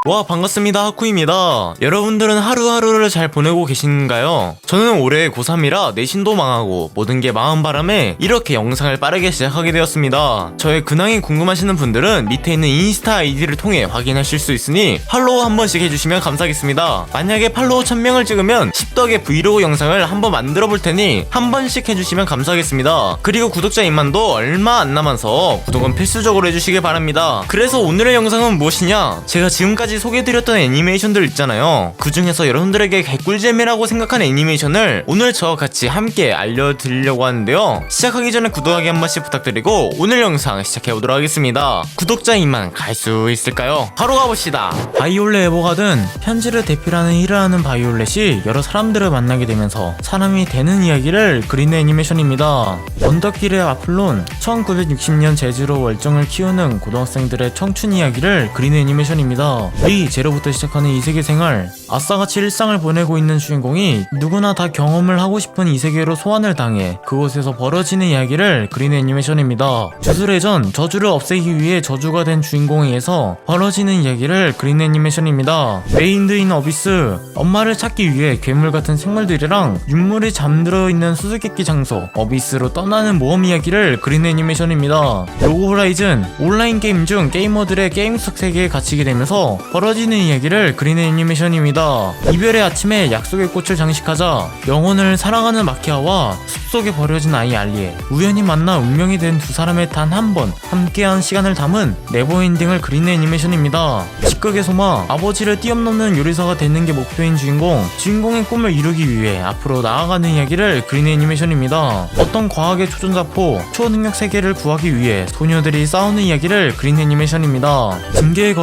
와, 반갑습니다. 하쿠입니다. 여러분들은 하루하루를 잘 보내고 계신가요? 저는 올해 고3이라 내신도 망하고 모든 게 망한 바람에 이렇게 영상을 빠르게 시작하게 되었습니다. 저의 근황이 궁금하시는 분들은 밑에 있는 인스타 아이디를 통해 확인하실 수 있으니 팔로우 한 번씩 해주시면 감사하겠습니다. 만약에 팔로우 1000명을 찍으면 10덕의 브이로그 영상을 한번 만들어 볼 테니 한 번씩 해주시면 감사하겠습니다. 그리고 구독자 2만도 얼마 안 남아서 구독은 필수적으로 해주시길 바랍니다. 그래서 오늘의 영상은 무엇이냐? 제가 지금까지 소개해드렸던 애니메이션들 있잖아요. 그 중에서 여러분들에게 개꿀잼이라고 생각한 애니메이션을 오늘 저와 같이 함께 알려드리려고 하는데요. 시작하기 전에 구독하기 한 번씩 부탁드리고 오늘 영상 시작해보도록 하겠습니다. 구독자 2만 갈 수 있을까요? 바로 가봅시다. 바이올렛 에버가든 현지를 대표하는 일을 하는 바이올렛이 여러 사람들을 만나게 되면서 사람이 되는 이야기를 그리는 애니메이션입니다. 언덕길의 아플론 1960년 제주로 월정을 키우는 고등학생들의 청춘 이야기를 그리는 애니메이션입니다. 제로부터 시작하는 이세계 생활, 아싸같이 일상을 보내고 있는 주인공이 누구나 다 경험을 하고 싶은 이세계로 소환을 당해 그곳에서 벌어지는 이야기를 그리는 애니메이션입니다. 주술회전, 저주를 없애기 위해 저주가 된 주인공에 의해서 벌어지는 이야기를 그리는 애니메이션입니다. 메인드인 어비스, 엄마를 찾기 위해 괴물 같은 생물들이랑 윤물이 잠들어 있는 수수께끼 장소 어비스로 떠나는 모험 이야기를 그리는 애니메이션입니다. 로그 호라이즌, 온라인 게임 중 게이머들의 게임 속 세계에 갇히게 되면서 벌어지는 이야기를 그리는 애니메이션입니다. 이별의 아침에 약속의 꽃을 장식하자 영혼을 사랑하는 마키아와 숲속에 버려진 아이 알리에 우연히 만나 운명이 된 두 사람의 단 한 번 함께한 시간을 담은 네버엔딩을 그리는 애니메이션입니다. 직극의 소마, 아버지를 뛰어넘는 요리사가 되는 게 목표인 주인공의 꿈을 이루기 위해 앞으로 나아가는 이야기를 그리는 애니메이션입니다. 어떤 과학의 초전자포, 초능력 세계를 구하기 위해 소녀들이 싸우는 이야기를 그리는 애니메이션입니다. 징계의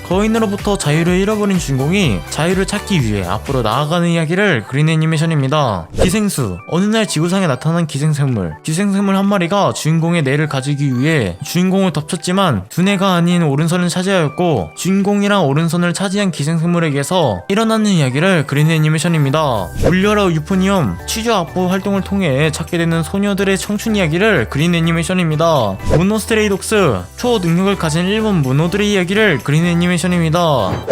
거인으로부터 자유를 잃어버린 주인공이 자유를 찾기 위해 앞으로 나아가는 이야기를 그리는 애니메이션입니다. 기생수, 어느 날 지구상에 나타난 기생생물 한 마리가 주인공의 뇌를 가지기 위해 주인공을 덮쳤지만 두뇌가 아닌 오른손을 차지하였고 주인공이랑 오른손을 차지한 기생생물에게서 일어나는 이야기를 그리는 애니메이션입니다. 울려라 유포니엄, 취조 악보 활동을 통해 찾게 되는 소녀들의 청춘 이야기를 그리는 애니메이션입니다. 모노스트레이독스, 초능력을 가진 일본 문호들의 이야기를 그리는 애니메이션입니다.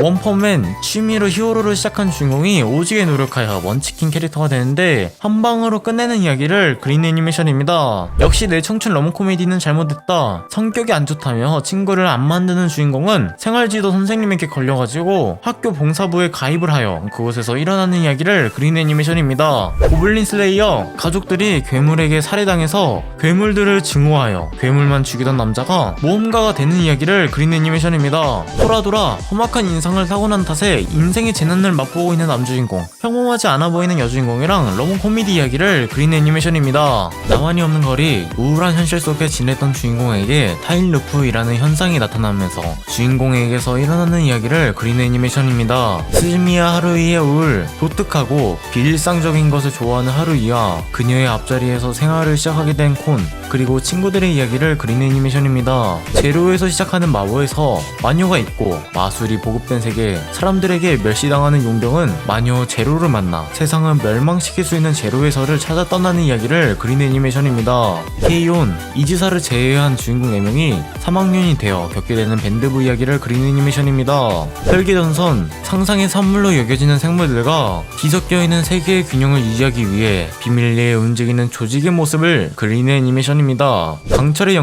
원펀맨, 취미로 히어로를 시작한 주인공이 오지게 노력하여 먼치킨 캐릭터가 되는데 한 방으로 끝내는 이야기를 그리는 애니메이션입니다. 역시 내 청춘 러브 코미디는 잘못됐다, 성격이 안 좋다며 친구를 안 만드는 주인공은 생활지도 선생님에게 걸려가지고 학교 봉사부에 가입을 하여 그곳에서 일어나는 이야기를 그리는 애니메이션입니다. 고블린 슬레이어, 가족들이 괴물에게 살해당해서 괴물들을 증오하여 괴물만 죽이던 남자가 모험가가 되는 이야기를 그리는 애니메이션입니다. 토라도라, 험악한 인상을 타고난 탓에 인생의 재난을 맛보고 있는 남주인공, 평범하지 않아 보이는 여주인공이랑 러브 코미디 이야기를 그리는 애니메이션입니다. 나만이 없는 거리, 우울한 현실 속에 지냈던 주인공에게 타임루프이라는 현상이 나타나면서 주인공에게서 일어나는 이야기를 그리는 애니메이션입니다. 스즈미야 하루이의 우울, 독특하고 비일상적인 것을 좋아하는 하루이와 그녀의 앞자리에서 생활을 시작하게 된 콘, 그리고 친구들의 이야기를 그리는 애니메이션입니다. 제로에서 시작하는 마법에서 마녀가 있고 마술이 보급된 세계, 사람들에게 멸시당하는 용병은 마녀 제로를 만나 세상을 멸망시킬 수 있는 제로에서를 찾아 떠나는 이야기를 그리는 애니메이션입니다. 케이온, 이지사를 제외한 주인공 4명이 3학년이 되어 겪게 되는 밴드부 이야기를 그리는 애니메이션입니다. 혈기전선, 상상의 선물로 여겨지는 생물들과 뒤섞여 있는 세계의 균형을 유지하기 위해 비밀리에 움직이는 조직의 모습을 그리는 애니메이션입니다. 강철의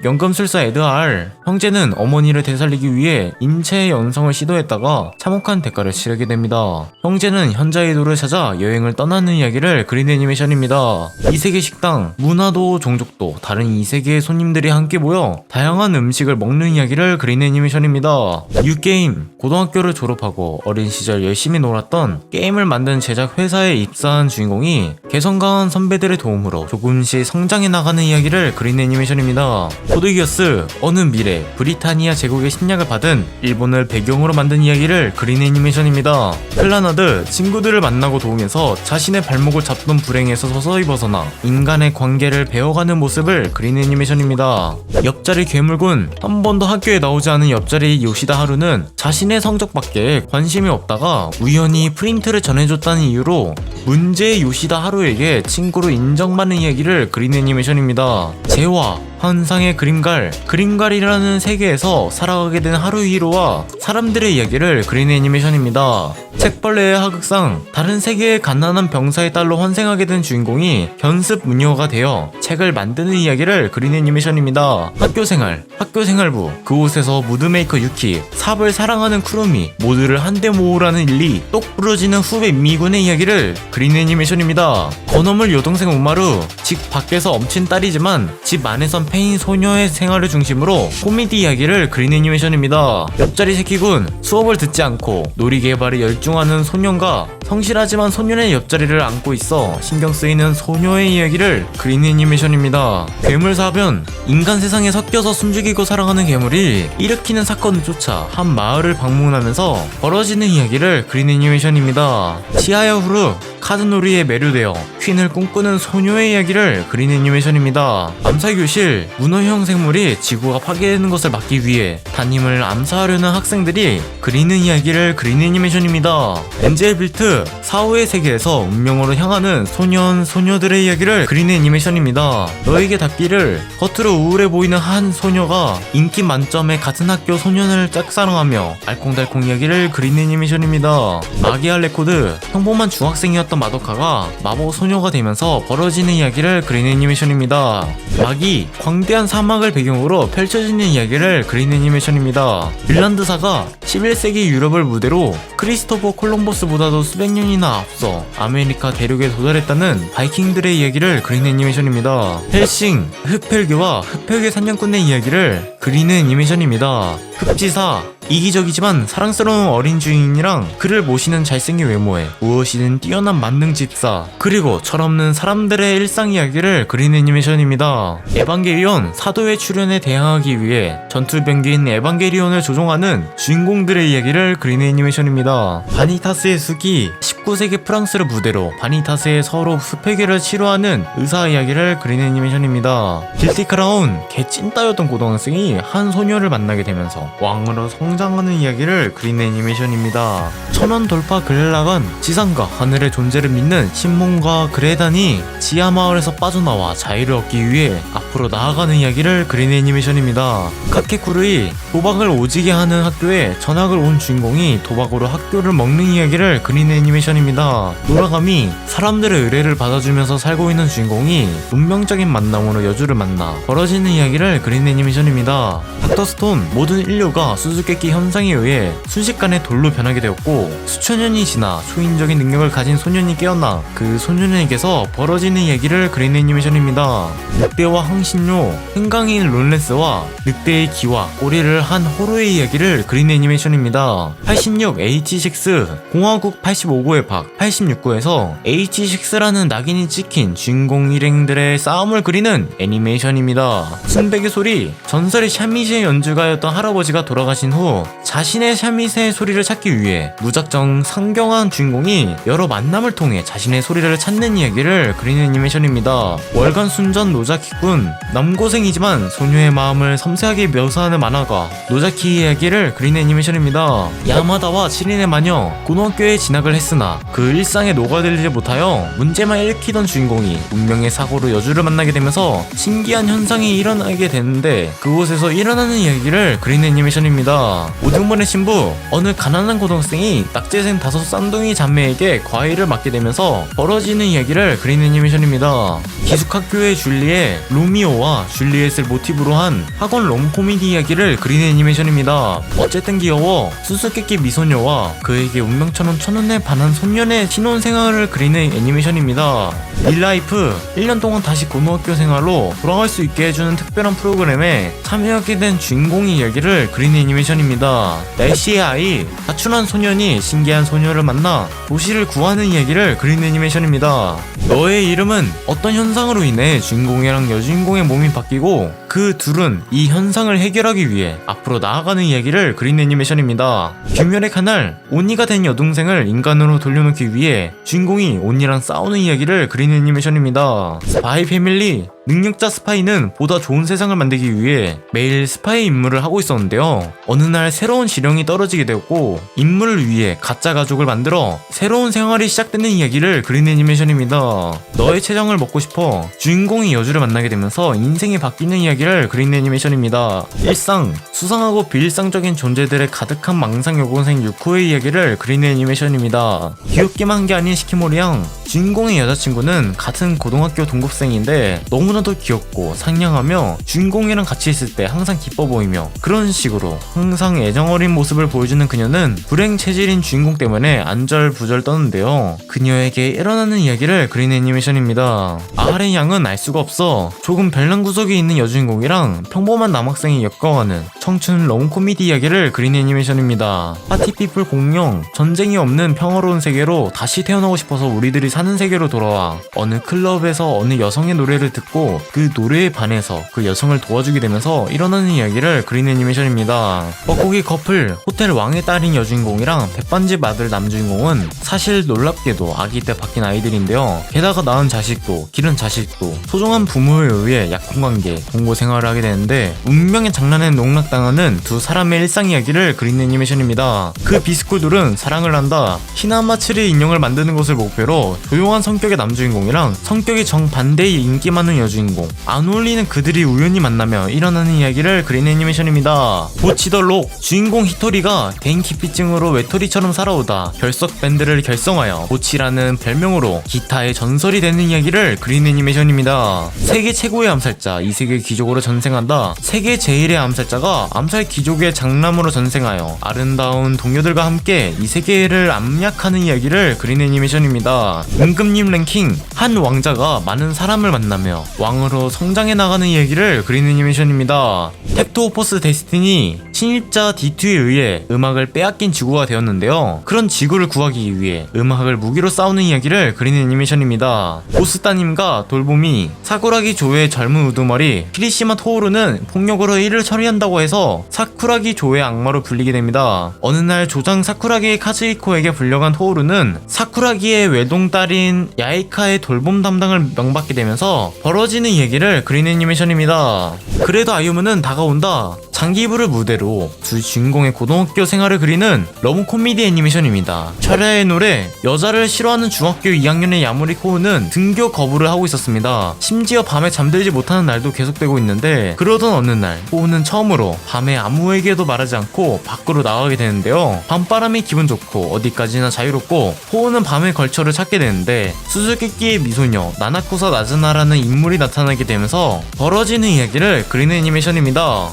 연금술사 에드알, 형제는 어머니를 되살리기 위해 인체의 연성을 시도했다가 참혹한 대가를 치르게 됩니다. 형제는 현자의 도를 찾아 여행을 떠나는 이야기를 그리는 애니메이션입니다. 이세계 식당, 문화도 종족도 다른 이세계의 손님들이 함께 모여 다양한 음식을 먹는 이야기를 그리는 애니메이션입니다. 유게임, 고등학교를 졸업하고 어린 시절 열심히 놀았던 게임을 만든 제작 회사에 입사한 주인공이 개성 강한 선배들의 도움으로 조금씩 성장해 나가는 이야기를 그리는 애니메이션입니다. 코드기어스, 어느 미래 브리타니아 제국의 침략을 받은 일본을 배경으로 만든 이야기를 그리는 애니메이션입니다. 클라나드, 친구들을 만나고 도우면서 자신의 발목을 잡던 불행에서 서서히 벗어나 인간의 관계를 배워가는 모습을 그리는 애니메이션입니다. 옆자리 괴물군, 한 번도 학교에 나오지 않은 옆자리 요시다 하루는 자신의 성적밖에 관심이 없다가 우연히 프린트를 전해줬다는 이유로 문제의 요시다 하루에게 친구로 인정받는 이야기를 그리는 애니메이션입니다. 재화, 환상의 그림갈이라는 세계에서 살아가게 된 하루히로와 사람들의 이야기를 그린 애니메이션입니다. 책벌레의 하극상, 다른 세계의 가난한 병사의 딸로 환생하게 된 주인공이 견습 무녀가 되어 책을 만드는 이야기를 그린 애니메이션입니다. 학교생활부, 그곳에서 무드메이커 유키, 삽을 사랑하는 쿠루미, 모두를 한데 모으라는 일리, 똑 부러지는 후배 미군의 이야기를 그린 애니메이션입니다. 건어물 여동생 우마루, 집 밖에서 엄친 딸이지만 집 안에선 페인 소녀의 생활을 중심으로 코미디 이야기를 그린 애니메이션입니다. 옆자리 새끼군, 수업을 듣지 않고 놀이 개발에 열중하는 소년과 성실하지만 소년의 옆자리를 안고 있어 신경 쓰이는 소녀의 이야기를 그린 애니메이션입니다. 괴물사변, 인간 세상에 섞여서 숨죽이고 살아가는 괴물이 일으키는 사건을 쫓아 한 마을을 방문하면서 벌어지는 이야기를 그린 애니메이션입니다. 치아야 후르, 카드놀이에 매료되어 퀸을 꿈꾸는 소녀의 이야기를 그린 애니메이션입니다. 암살교실, 문어형 생물이 지구가 파괴되는 것을 막기 위해 담임을 암살하려는 학생들이 그리는 이야기를 그린 애니메이션입니다. 엔젤 빌트, 사후의 세계에서 운명으로 향하는 소녀들의 이야기를 그린 애니메이션입니다. 너에게 닿기를, 겉으로 우울해 보이는 한 소녀가 인기 만점의 같은 학교 소년을 짝사랑하며 알콩달콩 이야기를 그린 애니메이션입니다. 마기아 레코드, 평범한 중학생이었던 마도카가 마법 소녀가 되면서 벌어지는 이야기를 그린 애니메이션입니다. 마기, 광대한 사막을 배경으로 펼쳐지는 이야기를 그린 애니메이션입니다. 빈란드사가 11세기 유럽을 무대로 크리스토퍼 콜럼버스보다도 수백 년이나 앞서 아메리카 대륙에 도달했다는 바이킹들의 이야기를 그린 애니메이션입니다. 헬싱, 흡혈귀와 흡혈귀 사냥꾼의 이야기를 그린 애니메이션입니다. 흡지사, 이기적이지만 사랑스러운 어린 주인이랑 그를 모시는 잘생긴 외모에 무엇이든 뛰어난 만능 집사, 그리고 철없는 사람들의 일상 이야기를 그린 애니메이션입니다. 에반게리온, 사도의 출현에 대항하기 위해 전투병기인 에반게리온을 조종하는 주인공들의 이야기를 그린 애니메이션입니다. 바니타스의 숲이, 19세기 프랑스를 무대로 바니타스의 서로 흡혈귀를 치료하는 의사 이야기를 그린 애니메이션입니다. 길티 크라운, 개찐따였던 고등학생이 한 소녀를 만나게 되면서 왕으로 성장하는 이야기를 그린 애니메이션입니다. 천원 돌파 그렐라간, 지상과 하늘의 존재를 믿는 신몬과 그레단이 지하 마을에서 빠져나와 자유를 얻기 위해 앞으로 나아가는 이야기를 그린 애니메이션입니다. 카케쿠르이, 도박을 오지게 하는 학교에 전학을 온 주인공이 도박으로 학교를 먹는 이야기를 그린 애니메이션입니다. 노라가미, 사람들의 의뢰를 받아주면서 살고 있는 주인공이 운명적인 만남으로 여주를 만나 벌어지는 이야기를 그린 애니메이션입니다. 닥터스톤, 모든 인류가 수수께끼 현상에 의해 순식간에 돌로 변하게 되었고 수천 년이 지나 초인적인 능력을 가진 소년이 깨어나 그 소년에게서 벌어지는 이야기를 그린 애니메이션입니다. 늑대와 항신료, 행강인 론레스와 늑대의 기와 꼬리를 한 호루의 이야기를 그린 애니메이션입니다. 86 H6, 공화국 85구의 박, 86구에서 H6라는 낙인이 찍힌 주인공 일행들의 싸움을 그리는 애니메이션입니다. 순백의 소리, 전설의 샤미제 연주가였던 할아버지가 돌아가신 후 자신의 샤미세 소리를 찾기 위해 무작정 상경한 주인공이 여러 만남을 통해 자신의 소리를 찾는 이야기를 그린 애니메이션입니다. 월간 순전 노자키군, 남고생이지만 소녀의 마음을 섬세하게 묘사하는 만화가 노자키 이야기를 그린 애니메이션입니다. 야마다와 7인의 마녀, 고등학교에 진학을 했으나 그 일상에 녹아들지 못하여 문제만 일으키던 주인공이 운명의 사고로 여주를 만나게 되면서 신기한 현상이 일어나게 되는데 그곳에서 일어나는 이야기를 그린 애니메이션입니다. 오등번의 신부, 어느 가난한 고등학생이 낙제생 5 쌍둥이 자매에게 과일을 맡게 되면서 벌어지는 이야기를 그린 애니메이션입니다. 기숙학교의 줄리에, 로미오와 줄리엣을 모티브로 한 학원 롬코미디 이야기를 그린 애니메이션입니다. 어쨌든 귀여워, 수수께끼 미소녀와 그에게 운명처럼 첫눈에 반한 소년의 신혼생활을 그리는 애니메이션입니다. 릴라이프, 1년 동안 다시 고등학교 생활로 돌아갈 수 있게 해주는 특별한 프로그램에 참여하게 된 주인공의 이야기를 그린 애니메이션입니다. 날씨의 아이, 가출한 소년이 신기한 소녀를 만나 도시를 구하는 이야기를 그린 애니메이션입니다. 너의 이름은, 어떤 현상으로 인해 주인공이랑 여주인공의 몸이 바뀌고 그 둘은 이 현상을 해결하기 위해 앞으로 나아가는 이야기를 그린 애니메이션입니다. 귀멸의 카날, 오니가 된 여동생을 인간으로 돌려놓기 위해 주인공이 오니랑 싸우는 이야기를 그린 애니메이션입니다. 스파이 패밀리, 능력자 스파이는 보다 좋은 세상을 만들기 위해 매일 스파이 임무를 하고 있었는데요. 어느 날 새로운 지령이 떨어지게 되었고 임무를 위해 가짜 가족을 만들어 새로운 생활이 시작되는 이야기를 그린 애니메이션입니다. 너의 최정을 먹고 싶어 주인공이 여주를 만나게 되면서 인생이 바뀌는 이야기를 그린 애니메이션입니다. 일상, 수상하고 비일상적인 존재들의 가득한 망상 여고생 유코의 이야기를 그린 애니메이션입니다. 귀엽기만 한 게 아닌 시키모리양, 주인공의 여자친구는 같은 고등학교 동급생인데 너무나도 귀엽고 상냥하며 주인공이랑 같이 있을 때 항상 기뻐 보이며 그런 식으로 항상 애정어린 모습을 보여주는 그녀는 불행 체질인 주인공 때문에 안절부절 떠는데요. 그녀에게 일어나는 이야기를 그린 애니메이션입니다. 아하렌 양은 알 수가 없어 조금 별난 구석에 있는 여주인공이랑 평범한 남학생이 엮어가는 청춘 rom 코미디 이야기를 그린 애니메이션입니다. 파티피플 공룡, 전쟁이 없는 평화로운 세계로 다시 태어나고 싶어서 우리들이 사는 세계로 돌아와 어느 클럽에서 어느 여성의 노래를 듣고 그 노래에 반해서 그 여성을 도와주게 되면서 일어나는 이야기를 그린 애니메이션입니다. 뻐꾸기 커플, 호텔 왕의 딸인 여주인공이랑 백반집 아들 남주인공은 사실 놀랍게도 아기 때 바뀐 아이들인데요. 게다가 낳은 자식도 기른 자식도 소중한 부모에 의해 약혼관계, 동거 생활을 하게 되는데 운명의 장난에 농락당하는 두 사람의 일상 이야기를 그린 애니메이션입니다. 그 비스쿨들은 사랑을 한다, 히나마츠리 인형을 만드는 것을 목표로 조용한 성격의 남주인공이랑 성격이 정반대의 인기 많은 여주인공, 안 어울리는 그들이 우연히 만나며 일어나는 이야기를 그린 애니메이션입니다. 보치더록, 주인공 히토리가 대인기피증으로 외톨이처럼 살아오다 결석 밴드를 결성하여 보치라는 별명으로 기타의 전설이 되는 이야기를 그린 애니메이션입니다. 세계 최고의 암살자, 이세계 귀족으로 전생한다. 세계 제일의 암살자가 암살 귀족의 장남으로 전생하여 아름다운 동료들과 함께 이 세계를 암약하는 이야기를 그린 애니메이션입니다. 임금님 랭킹, 한 왕자가 많은 사람을 만나며 왕으로 성장해 나가는 이야기를 그린 애니메이션입니다. 탭토 오퍼스 데스티니, 신입자 D2에 의해 음악을 빼앗긴 지구가 되었는데요. 그런 지구를 구하기 위해 음악을 무기로 싸우는 이야기를 그린 애니메이션입니다. 보스따님과 돌봄이, 사쿠라기 조의 젊은 우두머리 키리시마 토오루는 폭력으로 일을 처리한다고 해서 사쿠라기 조의 악마로 불리게 됩니다. 어느 날 조장 사쿠라기 카즈히코에게 불려간 토오루는 사쿠라기의 외동딸인 야이카의 돌봄 담당을 명받게 되면서 벌어지는 얘기를 그린 애니메이션입니다. 그래도 아유무는 다가온다, 장기부를 무대로 두 주인공의 고등학교 생활을 그리는 러브 코미디 애니메이션입니다. 철야의 노래, 여자를 싫어하는 중학교 2학년의 야무리 코우는 등교 거부를 하고 있었습니다. 심지어 밤에 잠들지 못하는 날도 계속되고 있는데 그러던 어느 날 코우는 처음으로 밤에 아무에게도 말하지 않고 밖으로 나가게 되는데요. 밤바람이 기분 좋고 어디까지나 자유롭고 코우는 밤의 걸쳐를 찾게 되는데 수수께끼의 미소녀 나나코사 나즈나라는 인물이 나타나게 되면서 벌어지는 이야기를 그린 애니메이션입니다.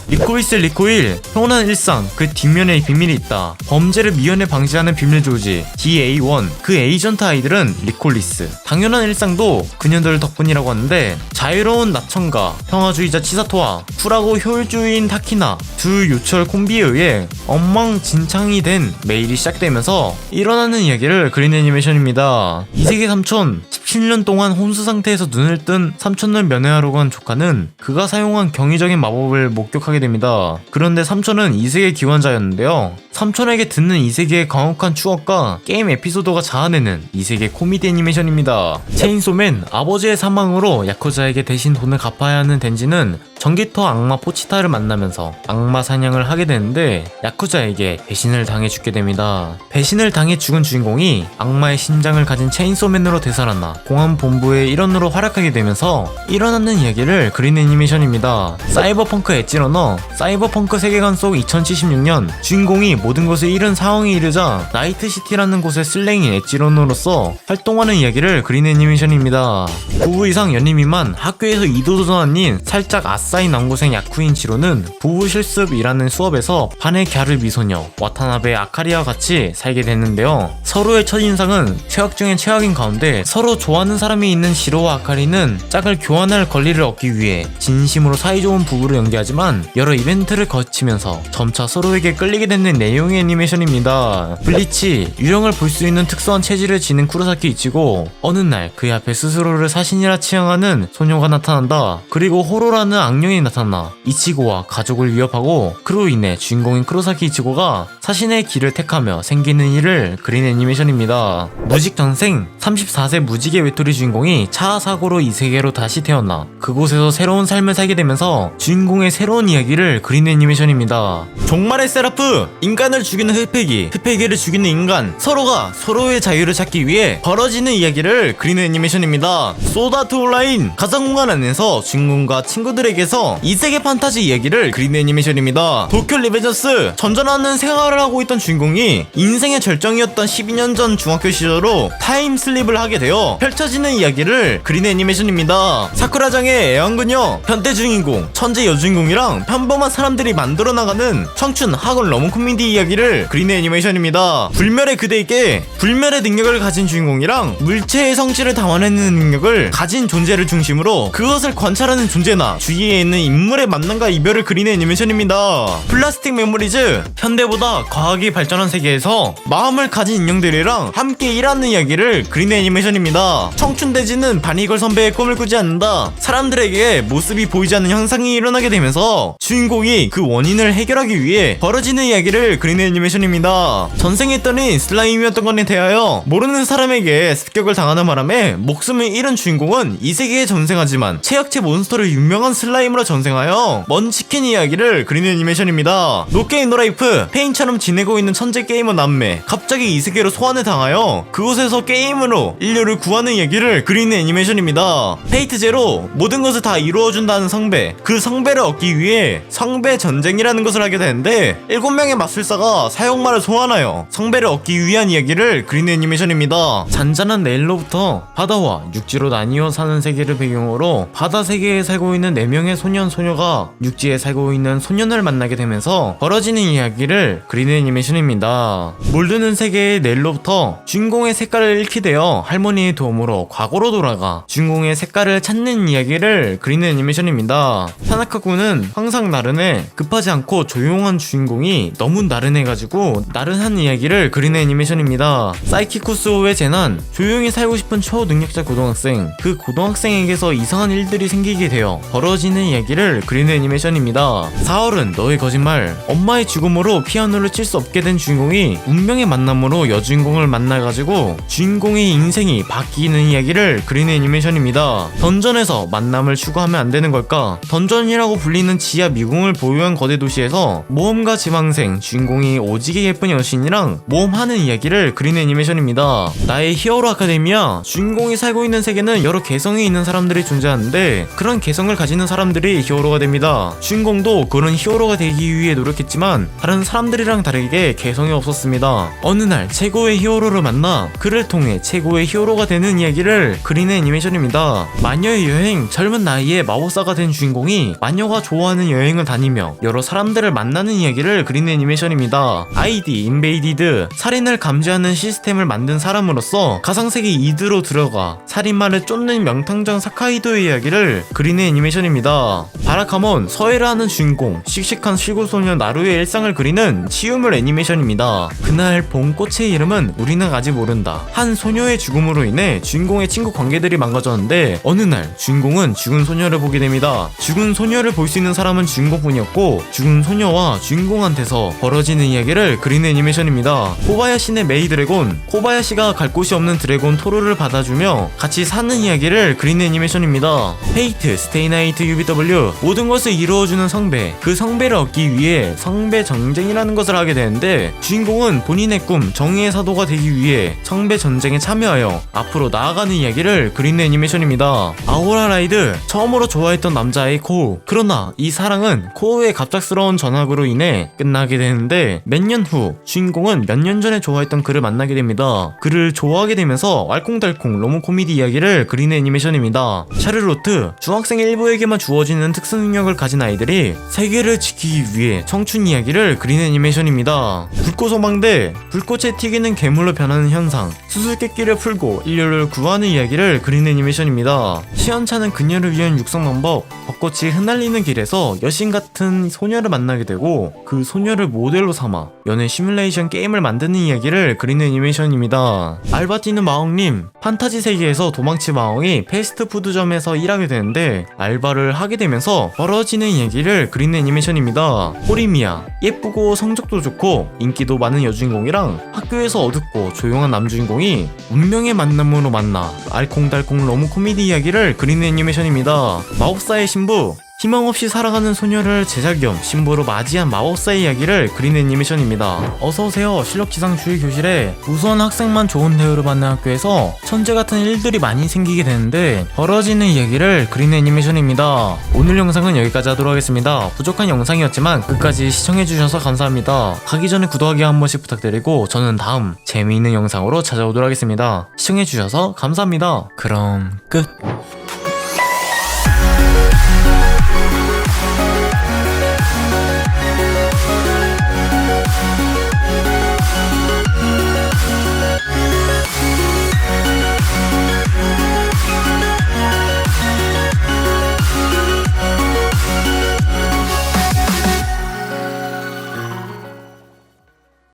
리코일, 평온한 일상, 그 뒷면에 비밀이 있다. 범죄를 미연에 방지하는 비밀 조직 DA1, 그 에이전트 아이들은 리콜리스. 당연한 일상도 그녀들 덕분이라고 하는데 자유로운 나청가, 평화주의자 치사토와 쿨하고 효율주의인 타키나, 두 요철 콤비에 의해 엉망진창이 된 매일이 시작되면서 일어나는 이야기를 그린 애니메이션입니다. 이세계 삼촌, 17년 동안 혼수 상태에서 눈을 뜬 삼촌을 면회하러 간 조카는 그가 사용한 경이적인 마법을 목격하게 됩니다. 그런데 삼촌은 이세계 기원자였는데요. 삼촌에게 듣는 이세계의 강혹한 추억과 게임 에피소드가 자아내는 이세계 코미디 애니메이션입니다. 체인소맨, 아버지의 사망으로 야쿠자에게 대신 돈을 갚아야 하는 덴지는 전기터 악마 포치타를 만나면서 악마 사냥을 하게 되는데 야쿠자에게 배신을 당해 죽게 됩니다. 배신을 당해 죽은 주인공이 악마의 심장을 가진 체인소맨으로 되살아나 공안본부의 일원으로 활약하게 되면서 일어나는 이야기를 그린 애니메이션입니다. 사이버펑크 엣지러너, 사이버펑크 세계관 속 2076년, 주인공이 모든 것을 잃은 상황에 이르자 나이트시티라는 곳의 슬랭인 엣지러너로서 활동하는 이야기를 그린 애니메이션입니다. 9부 이상 연임 미만 학교에서 이도도전 아닌 살짝 아싸인 남고생 야쿠인 지로는 부부 실습이라는 수업에서 반의 갸르 미소녀 와타나베 아카리와 같이 살게 됐는데요. 서로의 첫인상은 최악 중엔 최악인 가운데 서로 좋아하는 사람이 있는 지로와 아카리는 짝을 교환할 권리를 얻기 위해 진심으로 사이좋은 부부로 연기하지만 여러 이벤트 이벤트를 거치면서 점차 서로에게 끌리게 되는 내용의 애니메이션입니다. 블리치, 유령을 볼 수 있는 특수한 체질을 지닌 쿠로사키 이치고, 어느 날 그의 앞에 스스로를 사신이라 치앙하는 소녀가 나타난다. 그리고 호로라는 악령이 나타나 이치고와 가족을 위협하고, 그로 인해 주인공인 쿠로사키 이치고가 사신의 길을 택하며 생기는 일을 그린 애니메이션입니다. 무직 전생 34세 무직의 외톨이 주인공이 차 사고로 이 세계로 다시 태어나 그곳에서 새로운 삶을 살게 되면서 주인공의 새로운 이야기를 그린 애니메이션입니다. 종말의 세라프, 인간을 죽이는 흑패기, 흑패기를 죽이는 인간, 서로가 서로의 자유를 찾기 위해 벌어지는 이야기를 그린 애니메이션입니다. 소드 아트 온라인, 가상공간 안에서 주인공과 친구들에게서 이세계 판타지 이야기를 그린 애니메이션입니다. 도쿄 리벤져스, 전전하는 생활을 하고 있던 주인공이 인생의 절정이었던 12년 전 중학교 시절로 타임슬립을 하게 되어 펼쳐지는 이야기를 그린 애니메이션입니다. 사쿠라장의 애완그녀, 변태 주인공, 천재 여주인공이랑 평범한 사람들이 만들어 나가는 청춘 학원 러브 코미디 이야기를 그린 애니메이션입니다. 불멸의 그대에게 불멸의 능력을 가진 주인공이랑 물체의 성질을 담아내는 능력을 가진 존재를 중심으로 그것을 관찰하는 존재나 주위에 있는 인물의 만남과 이별을 그린 애니메이션입니다. 플라스틱 메모리즈, 현대보다 과학이 발전한 세계에서 마음을 가진 인형들이랑 함께 일하는 이야기를 그린 애니메이션입니다. 청춘대지는 바니걸 선배의 꿈을 꾸지 않는다. 사람들에게 모습이 보이지 않는 현상이 일어나게 되면서 주인공이 그 원인을 해결하기 위해 벌어지는 이야기를 그린 애니메이션입니다. 전생했더니 슬라임이었던 것에 대하여 모르는 사람에게 습격을 당하는 바람에 목숨을 잃은 주인공은 이 세계에 전생하지만 최약체 몬스터를 유명한 슬라임으로 전생하여 먼치킨 이야기를 그린 애니메이션입니다. 노게임 노라이프, 페인처럼 지내고 있는 천재 게이머 남매, 갑자기 이 세계로 소환을 당하여 그곳에서 게임으로 인류를 구하는 이야기를 그린 애니메이션입니다. 페이트 제로, 모든 것을 다 이루어준다는 성배, 그 성배를 얻기 위해 성배 전쟁이라는 것을 하게 되는데 7명의 마술사가 사용마를 소환하여 성배를 얻기 위한 이야기를 그린 애니메이션입니다. 잔잔한 내일로부터 바다와 육지로 나뉘어 사는 세계를 배경으로 바다 세계에 살고 있는 4명의 소년 소녀가 육지에 살고 있는 소년을 만나게 되면서 벌어지는 이야기를 그린 애니메이션입니다. 물드는 세계의 내일로부터 주인공의 색깔을 잃게 되어 할머니의 도움으로 과거로 돌아가 주인공의 색깔을 찾는 이야기를 그린 애니메이션입니다. 타나카군은 항상 나른해 급하지 않고 조용한 주인공이 너무 나른해가지고 나른한 이야기를 그린 애니메이션입니다. 사이키쿠스호의 재난, 조용히 살고 싶은 초능력자 고등학생, 그 고등학생에게서 이상한 일들이 생기게 되어 벌어지는 이야기를 그린 애니메이션입니다. 4월은 너의 거짓말, 엄마의 죽음으로 피아노를 칠 수 없게 된 주인공이 운명의 만남으로 여주인공을 만나가지고 주인공의 인생이 바뀌는 이야기를 그린 애니메이션입니다. 던전에서 만남을 추구하면 안 되는 걸까? 던전이라고 불리는 지하 미궁을 보유한 거대 도시에서 모험가 지망생 주인공이 오지게 예쁜 여신이랑 모험하는 이야기를 그린 애니메이션입니다. 나의 히어로 아카데미아, 주인공이 살고 있는 세계는 여러 개성이 있는 사람들이 존재하는데 그런 개성을 가지는 사람들이 히어로가 됩니다. 주인공도 그런 히어로가 되기 위해 노력했지만 다른 사람들이랑 다르게 개성이 없었습니다. 어느 날 최고의 히어로를 만나 그를 통해 최고의 히어로가 되는 이야기를 그린 애니메이션입니다. 마녀의 여행, 젊은 나이에 마법사가 된 주인공이 마녀가 좋아하는 여행을 다니며 여러 사람들을 만나는 이야기를 그린 애니메이션입니다. 아이디 인베이디드, 살인을 감지하는 시스템을 만든 사람으로서 가상세계 이드로 들어가 살인마를 쫓는 명탐정 사카이도의 이야기를 그린 애니메이션입니다. 바라카몬, 서해를 하는 주인공, 씩씩한 시골소녀 나루의 일상을 그리는 치유물 애니메이션입니다. 그날 본 꽃의 이름은 우리는 아직 모른다. 한 소녀의 죽음으로 인해 주인공의 친구 관계들이 망가졌는데 어느 날 주인공은 죽은 소녀를 보게 됩니다. 죽은 소녀를 볼 수 있는 사람은 주인공뿐이었고 죽은 소녀와 주인공한테서 벌어지는 이야기를 그린 애니메이션입니다. 코바야시의 메이 드래곤, 코바야시가 갈 곳이 없는 드래곤 토르를 받아주며 같이 사는 이야기를 그린 애니메이션입니다. 페이트, 스테이나이트 UBW, 모든 것을 이루어주는 성배, 그 성배를 얻기 위해 성배 전쟁이라는 것을 하게 되는데 주인공은 본인의 꿈 정의의 사도가 되기 위해 성배 전쟁에 참여하여 앞으로 나아가는 이야기를 그린 애니메이션입니다. 아우라 라이드, 처음으로 좋아했던 남자의 코우, 그러나 이 사랑은 코우의 갑작스러운 전학으로 인해 끝나게 되는데 몇 년 후 주인공은 몇 년 전에 좋아했던 그를 만나게 됩니다. 그를 좋아하게 되면서 알콩달콩 로맨 코미디 이야기를 그린 애니메이션입니다. 샤를로트, 중학생 일부에게만 주어지는 특수 능력을 가진 아이들이 세계를 지키기 위해 청춘 이야기를 그린 애니메이션입니다. 불꽃 소망대, 불꽃에 튀기는 괴물로 변하는 현상, 수수께끼를 풀고 인류를 구하는 이야기를 그린 애니메이션입니다. 시원찮은 그녀를 위한 육성 방법, 벚꽃이 흩날리는 길에서 여신 같은 소녀를 만나게 되고 그 소녀를 모델로 삼아 연애 시뮬레이션 게임을 만드는 이야기를 그린 애니메이션입니다. 알바티는 마왕님, 판타지 세계에서 도망치 마왕이 패스트푸드점에서 일하게 되는데 알바를 하게 되면서 벌어지는 이야기를 그린 애니메이션입니다. 호리미야, 예쁘고 성적도 좋고 인기도 많은 여주인공이랑 학교에서 어둡고 조용한 남주인공이 운명의 만남으로 만나 알콩달콩 러브 코미디 이야기를 그린 애니메이션입니다. 마법사의 신부, 희망 없이 살아가는 소녀를 제자 겸 신부로 맞이한 마법사의 이야기를 그린 애니메이션입니다. 어서오세요. 실력지상 주의 교실에 우수한 학생만 좋은 대우를 받는 학교에서 천재 같은 일들이 많이 생기게 되는데 벌어지는 이야기를 그린 애니메이션입니다. 오늘 영상은 여기까지 하도록 하겠습니다. 부족한 영상이었지만 끝까지 시청해주셔서 감사합니다. 가기 전에 구독하기 한 번씩 부탁드리고 저는 다음 재미있는 영상으로 찾아오도록 하겠습니다. 시청해주셔서 감사합니다. 그럼 끝.